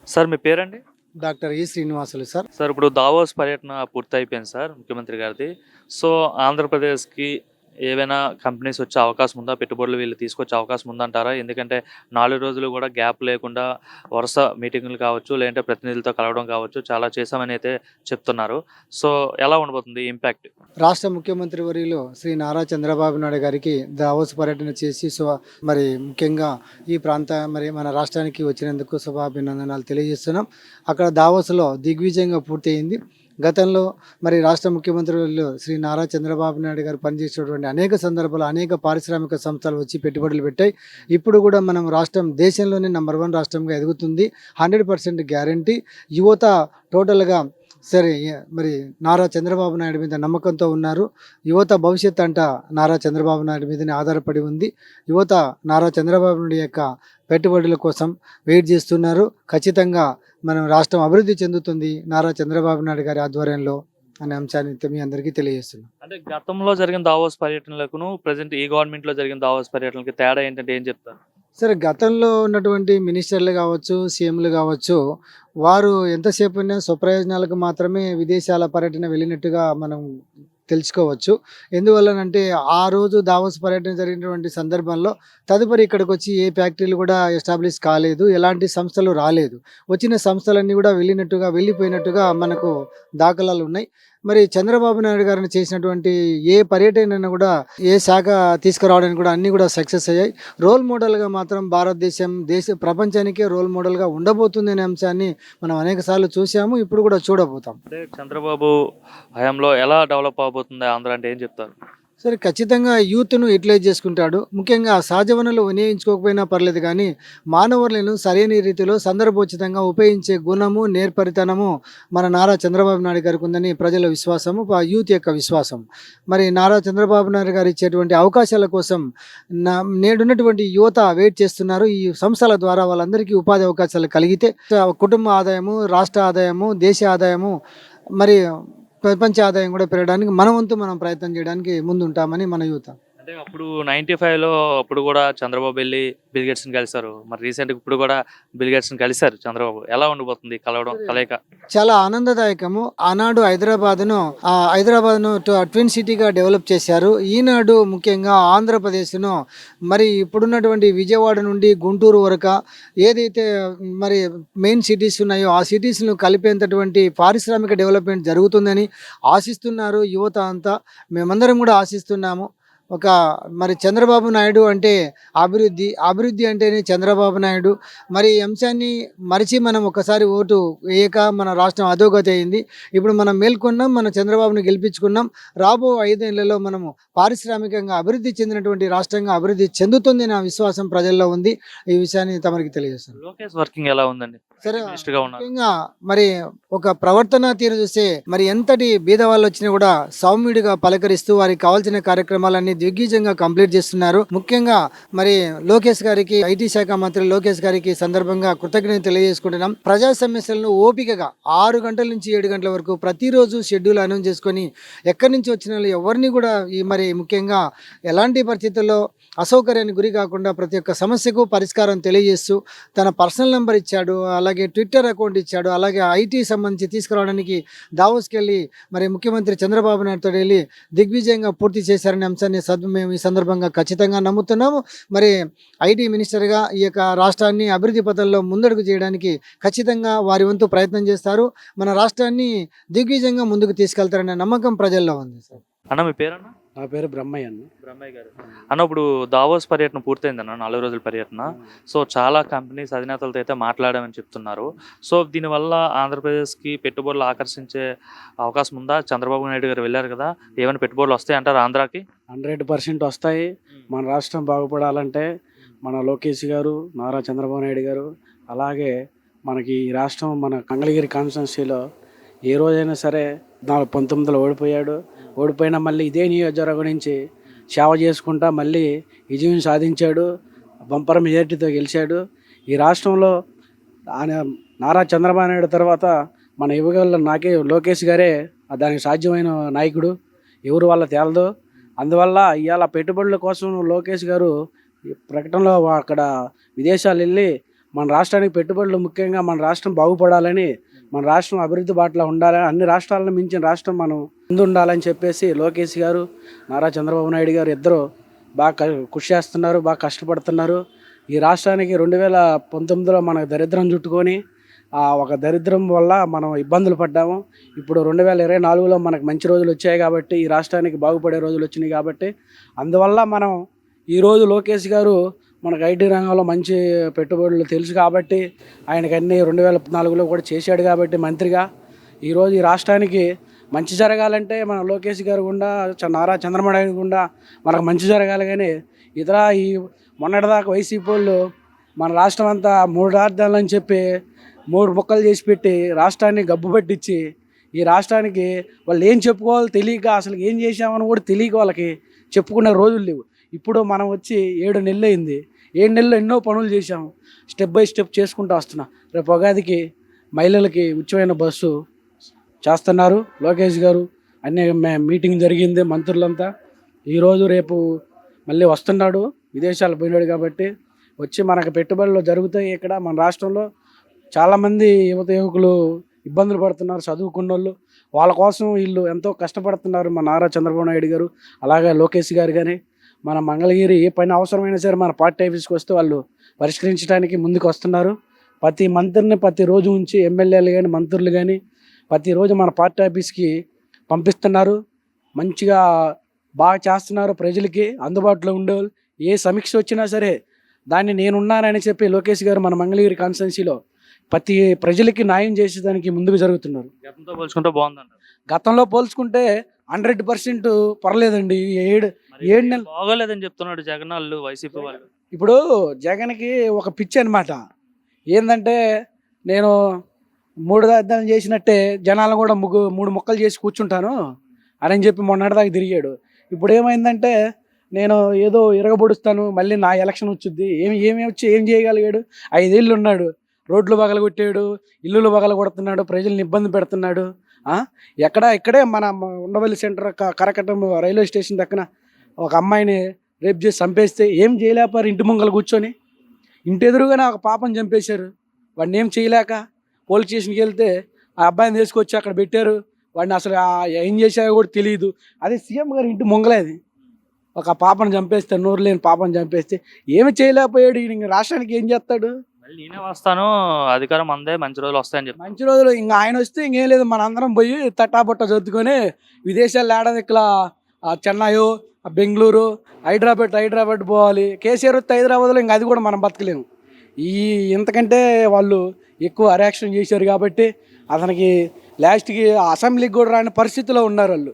Sir మీ పేరండి? Doctor ఈ Srinivasulu sir. Sir ఇప్పుడు దావోస్ పర్యటన పూర్తయిపోయింది సార్ ముఖ్యమంత్రి గారిది. సో, ఆంధ్రప్రదేశ్‌కి ఏవైనా కంపెనీస్ వచ్చే అవకాశం ఉందా? పెట్టుబడులు వీళ్ళు తీసుకొచ్చే అవకాశం ఉందంటారా? ఎందుకంటే 4 రోజులు గూడా గ్యాప్ లేకుండా వరుస మీటింగులు కావచ్చు, లేదంటే ప్రతినిధులతో కలవడం కావచ్చు, చాలా చేశామని అయితే చెప్తున్నారు. సో, ఎలా ఉండబోతుంది ఇంపాక్ట్? రాష్ట్ర ముఖ్యమంత్రి వర్యులు శ్రీ నారా చంద్రబాబు నాయుడు గారికి దావోస్ పర్యటన చేసి మరి ముఖ్యంగా ఈ మరి మన రాష్ట్రానికి వచ్చినందుకు శుభాభినందనాలు తెలియజేస్తున్నాం. అక్కడ దావోస్‌లో దిగ్విజయంగా పూర్తయింది. గతంలో మరి రాష్ట్ర ముఖ్యమంత్రి వర్యులు శ్రీ నారా చంద్రబాబు నాయుడు గారు పనిచేసినటువంటి అనేక సందర్భాల్లో అనేక పారిశ్రామిక సంస్థలు వచ్చి పెట్టుబడులు పెట్టాయి. ఇప్పుడు కూడా మనం రాష్ట్రం దేశంలోనే నంబర్ 1 రాష్ట్రంగా ఎదుగుతుంది. 100% గ్యారంటీ. యువత టోటల్‌గా సరే మరి నారా చంద్రబాబు నాయుడు మీద నమ్మకంతో ఉన్నారు. యువత భవిష్యత్ అంట నారా చంద్రబాబు నాయుడు మీదనే ఆధారపడి ఉంది. యువత నారా చంద్రబాబు నాయుడు యొక్క పెట్టుబడుల కోసం వెయిట్ చేస్తున్నారు. ఖచ్చితంగా మనం రాష్ట్రం అభివృద్ధి చెందుతుంది నారా చంద్రబాబు నాయుడు గారి ఆధ్వర్యంలో అనే అంశాన్ని మీ అందరికీ తెలియజేస్తున్నాం. అంటే గతంలో జరిగిన దావోస్ పర్యటనలకును, ప్రెజెంట్ ఈ గవర్నమెంట్‌లో జరిగిన దావోస్ పర్యటనలకి తేడా ఏంటంటే ఏం చెప్తారు? సరే గతంలో ఉన్నటువంటి మినిస్టర్లు కావచ్చు, సీఎంలు కావచ్చు, వారు ఎంతసేపున్నా స్వప్రయోజనాలకు మాత్రమే విదేశాల పర్యటన వెళ్ళినట్టుగా మనం తెలుసుకోవచ్చు. ఎందువల్లనంటే ఆ రోజు దావోస్ పర్యటన జరిగినటువంటి సందర్భంలో తదుపరి ఇక్కడికొచ్చి ఏ ఫ్యాక్టరీలు కూడా ఎస్టాబ్లిష్ కాలేదు. ఎలాంటి సంస్థలు రాలేదు. వచ్చిన సంస్థలన్నీ కూడా వెళ్ళిపోయినట్టుగా మనకు దాఖలాలున్నాయి. మరి చంద్రబాబు నాయుడు గారిని చేసినటువంటి ఏ పర్యటన కూడా ఏ శాఖ తీసుకురావడానికి కూడా అన్నీ కూడా సక్సెస్ అయ్యాయి. రోల్ మోడల్‌గా మాత్రం భారతదేశం ప్రపంచానికే రోల్ మోడల్‌గా ఉండబోతుంది అనే అంశాన్ని మనం అనేక సార్లు చూసాము. ఇప్పుడు కూడా చూడబోతాం. అంటే చంద్రబాబు హయాంలో ఎలా డెవలప్ అవబోతుంది ఆంధ్ర అంటే ఏం చెప్తారు? సరే ఖచ్చితంగా యూత్‌ను యుటిలైజ్ చేసుకుంటాడు. ముఖ్యంగా సహజ వనరులు వినియోగించుకోకపోయినా పర్లేదు కానీ, మానవవనరులను సరైన రీతిలో సందర్భోచితంగా ఉపయోగించే గుణము, నేర్పరితనము మన నారా చంద్రబాబు నాయుడు గారికి ఉందని ప్రజల విశ్వాసము, యూత్ యొక్క విశ్వాసం. మరి నారా చంద్రబాబు నాయుడు గారు ఇచ్చేటువంటి అవకాశాల కోసం నేడున్నటువంటి యువత వెయిట్ చేస్తున్నారు. ఈ సంస్థల ద్వారా వాళ్ళందరికీ ఉపాధి అవకాశాలు కలిగితే కుటుంబ ఆదాయము, రాష్ట్ర ఆదాయము, దేశ ఆదాయము మరి ప్రపంచ ఆదాయం కూడా పెరగడానికి మన వంతు మనం ప్రయత్నం చేయడానికి ముందుంటామని మన యూత. అంటే అప్పుడు 95లో అప్పుడు కూడా చంద్రబాబు వెళ్ళి బిల్ గేట్స్‌ని కలిసారు. మరి రీసెంట్‌గా ఇప్పుడు కూడా బిల్ గేట్స్‌ని కలిసారు చంద్రబాబు. ఎలా ఉండబోతుంది కలయిక? చాలా ఆనందదాయకము. ఆనాడు హైదరాబాద్‌ను ట్విన్ సిటీగా డెవలప్ చేశారు. ఈనాడు ముఖ్యంగా ఆంధ్రప్రదేశ్‌ను మరి ఇప్పుడున్నటువంటి విజయవాడ నుండి గుంటూరు వరక ఏదైతే మరి మెయిన్ సిటీస్ ఉన్నాయో ఆ సిటీస్‌ను కలిపేంతటువంటి పారిశ్రామిక డెవలప్‌మెంట్ జరుగుతుందని ఆశిస్తున్నారు యువత అంతా. మేమందరం కూడా ఆశిస్తున్నాము. మరి చంద్రబాబు నాయుడు అంటే అభివృద్ధి అంటేనే చంద్రబాబు నాయుడు. మరి ఈ అంశాన్ని మరిచి మనం ఒకసారి ఓటు వేయక మన రాష్ట్రం అధోగతి అయింది. ఇప్పుడు మనం మేల్కొన్నాం, మన చంద్రబాబును గెలిపించుకున్నాం. రాబో 5 ఏళ్లలో మనము పారిశ్రామికంగా అభివృద్ధి చెందినటువంటి రాష్ట్రంగా అభివృద్ధి చెందుతుంది నా విశ్వాసం ప్రజల్లో ఉంది. ఈ విషయాన్ని తమరికి తెలియజేస్తాను. లోకేష్ వర్కింగ్ ఎలా ఉందండి? సరే మినిస్టర్‌గా ఉన్నారు. ముఖ్యంగా మరి ఒక ప్రవర్తన తీరు చూస్తే మరి ఎంతటి బీద వాళ్ళు వచ్చినా కూడా సౌమ్యుడిగా పలకరిస్తూ వారికి కావాల్సిన కార్యక్రమాలన్నీ దిగ్విజయంగా కంప్లీట్ చేస్తున్నారు. ముఖ్యంగా మరి లోకేష్ గారికి, ఐటీ శాఖ మంత్రి లోకేష్ గారికి సందర్భంగా కృతజ్ఞత తెలియజేసుకుంటున్నాం. ప్రజా సమస్యలను ఓపికగా 6 గంటల నుంచి 7 గంటల వరకు ప్రతిరోజు షెడ్యూల్ అనౌన్స్ చేసుకొని ఎక్కడి నుంచి వచ్చిన వాళ్ళు ఎవరిని కూడా మరి ముఖ్యంగా ఎలాంటి పరిస్థితుల్లో అసౌకర్యానికి గురి కాకుండా ప్రతి ఒక్క సమస్యకు పరిష్కారం తెలియజేస్తూ తన పర్సనల్ నెంబర్ ఇచ్చాడు. అలాగే ట్విట్టర్ అకౌంట్ ఇచ్చాడు. అలాగే ఐటీ సంబంధించి తీసుకురావడానికి దావోస్కి వెళ్ళి మరి ముఖ్యమంత్రి చంద్రబాబు నాయుడుతో వెళ్ళి దిగ్విజయంగా పూర్తి చేశారనే అంశాన్ని మేము ఈ సందర్భంగా ఖచ్చితంగా నమ్ముతున్నాము. మరి ఐటీ మినిస్టర్గా ఈ యొక్క రాష్ట్రాన్ని అభివృద్ధి పథంలో ముందడుగు చేయడానికి ఖచ్చితంగా వారి వంతు ప్రయత్నం చేస్తారు. మన రాష్ట్రాన్ని దిగ్విజయంగా ముందుకు తీసుకెళ్తారనే నమ్మకం ప్రజల్లో ఉంది సార్. అన్న మీ పేరన్నా? నా పేరు బ్రహ్మయ్య అన్న. బ్రహ్మయ్య గారు. అన్న ఇప్పుడు దావోస్ పర్యటన పూర్తయిందన్న 4 రోజుల పర్యటన. సో చాలా కంపెనీస్ అధినేతలతో అయితే మాట్లాడామని చెప్తున్నారు. సో దీనివల్ల ఆంధ్రప్రదేశ్‌కి పెట్టుబడులు ఆకర్షించే అవకాశం ఉందా? చంద్రబాబు నాయుడు గారు వెళ్ళారు కదా! ఏమైనా పెట్టుబడులు వస్తాయంటారా ఆంధ్రాకి? 100% వస్తాయి. మన రాష్ట్రం బాగుపడాలంటే మన లోకేష్ గారు, నారా చంద్రబాబు నాయుడు గారు, అలాగే మనకి ఈ రాష్ట్రం మన మంగళగిరి కాన్స్టిట్యున్సీలో ఏ రోజైనా సరే 19లో ఓడిపోయినా మళ్ళీ ఇదే నియోజకవర్గం నుంచి సేవ చేసుకుంటా మళ్ళీ విజయం సాధించాడు. బంపర్ మెజారిటీతో గెలిచాడు. ఈ రాష్ట్రంలో ఆయన నారా చంద్రబాబు నాయుడు తర్వాత మన యువకుల లోకేష్ గారే దానికి సాధ్యమైన నాయకుడు. ఎవరు వాళ్ళ తేలదు. అందువల్ల ఇవాళ పెట్టుబడుల కోసం లోకేష్ గారు ప్రకటనలో అక్కడ విదేశాలు వెళ్ళి మన రాష్ట్రానికి పెట్టుబడులు ముఖ్యంగా మన రాష్ట్రం బాగుపడాలని, మన రాష్ట్రం అభివృద్ధి బాటలో ఉండాలని, అన్ని రాష్ట్రాలను మించిన రాష్ట్రం మనం ముందు ఉండాలని చెప్పేసి లోకేష్ గారు, నారా చంద్రబాబు నాయుడు గారు ఇద్దరు బాగా కృషి చేస్తున్నారు, బాగా కష్టపడుతున్నారు. ఈ రాష్ట్రానికి 2019లో మనకు దరిద్రం చుట్టుకొని ఒక దరిద్రం వల్ల మనం ఇబ్బందులు పడ్డాము. ఇప్పుడు 2024లో మనకు మంచి రోజులు వచ్చాయి కాబట్టి, ఈ రాష్ట్రానికి బాగుపడే రోజులు వచ్చినాయి కాబట్టి, అందువల్ల మనం ఈరోజు లోకేష్ గారు మనకు ఐటీ రంగంలో మంచి పెట్టుబడులు తెలుసు కాబట్టి, ఆయనకు అన్ని 2014లో కూడా చేశాడు కాబట్టి మంత్రిగా, ఈరోజు ఈ రాష్ట్రానికి మంచి జరగాలంటే మన లోకేష్ గారు గుండా, నారా చంద్రబాబు నాయుడు గుండా మనకు మంచి జరగాలి. కానీ ఇతర ఈ మొన్నటిదాకా వైసీపీ వాళ్ళు మన రాష్ట్రం అంతా 3 రాజధానులు అని చెప్పి 3 ముక్కలు చేసి పెట్టి రాష్ట్రాన్ని గబ్బు పట్టించి, ఈ రాష్ట్రానికి వాళ్ళు ఏం చెప్పుకోవాలో తెలియక, అసలు ఏం చేశామని కూడా తెలియక వాళ్ళకి చెప్పుకునే రోజులు లేవు. ఇప్పుడు మనం వచ్చి 7 నెలలు అయింది. 7 నెలల్లో ఎన్నో పనులు చేశాము, స్టెప్ బై స్టెప్ చేసుకుంటూ వస్తున్నాం. రేపు ఉగాదికి మహిళలకి ఉచితమైన బస్సు చేస్తున్నారు లోకేష్ గారు. అన్నీ మీటింగ్ జరిగింది మంత్రులంతా. ఈరోజు రేపు మళ్ళీ వస్తున్నాడు, విదేశాలు పోయినాడు కాబట్టి వచ్చి మనకు పెట్టుబడులు జరుగుతాయి. ఇక్కడ మన రాష్ట్రంలో చాలామంది యువకులు ఇబ్బందులు పడుతున్నారు, చదువుకున్న వాళ్ళు. వాళ్ళ కోసం వీళ్ళు ఎంతో కష్టపడుతున్నారు. మన నారా చంద్రబాబు నాయుడు గారు, అలాగే లోకేష్ గారు. కానీ మన మంగళగిరి ఏ పని అవసరమైనా సరే మన పార్టీ ఆఫీస్కి వస్తే వాళ్ళు పరిష్కరించడానికి ముందుకు వస్తున్నారు. ప్రతి మంత్రిని ప్రతిరోజు ఉంచి ఎమ్మెల్యేలు కానీ మంత్రులు కానీ ప్రతిరోజు మన పార్టీ ఆఫీస్కి పంపిస్తున్నారు. మంచిగా బాగా చేస్తున్నారు. ప్రజలకి అందుబాటులో ఉండేవాళ్ళు ఏ సమీక్ష వచ్చినా సరే దాన్ని నేనున్నానని చెప్పి లోకేష్ గారు మన మంగళగిరి కాన్స్టిట్యున్సీలో ప్రతి ప్రజలకి న్యాయం చేసేదానికి ముందుకు జరుగుతున్నారు. గతంతో పోల్చుకుంటే బాగుందంట. గతంలో పోల్చుకుంటే 100% పర్లేదండి. 7 నెలలు బాగోలేదని చెప్తున్నాడు జగన్ వాళ్ళు, వైసీపీ వాళ్ళు. ఇప్పుడు జగన్కి ఒక పిచ్చి అనమాట. ఏంటంటే నేను 3 రాజధానులు చేసినట్టే జనాలను కూడా 3 ముక్కలు చేసి కూర్చుంటాను అని చెప్పి మొన్నటిదాకా తిరిగాడు. ఇప్పుడు ఏమైందంటే నేను ఏదో ఇరగబొడుస్తాను, మళ్ళీ నా ఎలక్షన్ వచ్చింది. ఏమి వచ్చి ఏం చేయగలిగాడు? 5 ఏళ్ళు ఉన్నాడు, రోడ్లు పగలగొట్టాడు, ఇల్లులు పగలగొడుతున్నాడు, ప్రజల్ని ఇబ్బంది పెడుతున్నాడు. ఇక్కడే మన Undavalli centre Karakattam railway station దగ్గర ఒక అమ్మాయిని రేపు చేసి చంపేస్తే ఏం చేయలేపారు? ఇంటి ముంగలు కూర్చొని ఇంటి ఎదురుగానే ఒక పాపను చంపేశారు. వాడిని ఏం చేయలేక పోలీస్ స్టేషన్కి వెళ్తే ఆ అబ్బాయిని తీసుకొచ్చి అక్కడ పెట్టారు. వాడిని అసలు ఏం చేశారో కూడా తెలియదు. అదే సీఎం గారు ఇంటి ముంగలేది ఒక పాపను చంపేస్తే, నోరు లేని పాపను చంపేస్తే ఏమి చేయలేకపోయాడు. ఇంక రాష్ట్రానికి ఏం చేస్తాడు? మళ్ళీ నేనే వస్తాను, అధికారం అందే, మంచి రోజులు వస్తాయని చెప్పి. మంచి రోజులు ఇంకా ఆయన వస్తే ఇంకేం లేదు, మనందరం పోయి తట్టాబుట్ట చదువుకొని విదేశాలు ఏడాదిక్కడ చెన్నైయో, బెంగళూరు, హైదరాబాద్ పోవాలి. కేసీఆర్ వస్తే హైదరాబాద్లో ఇంకా అది కూడా మనం బతకలేము. ఇంతకంటే వాళ్ళు ఎక్కువ అరాక్షన్ చేశారు కాబట్టి అతనికి లాస్ట్కి అసెంబ్లీకి కూడా రాని పరిస్థితిలో ఉన్నారు వాళ్ళు.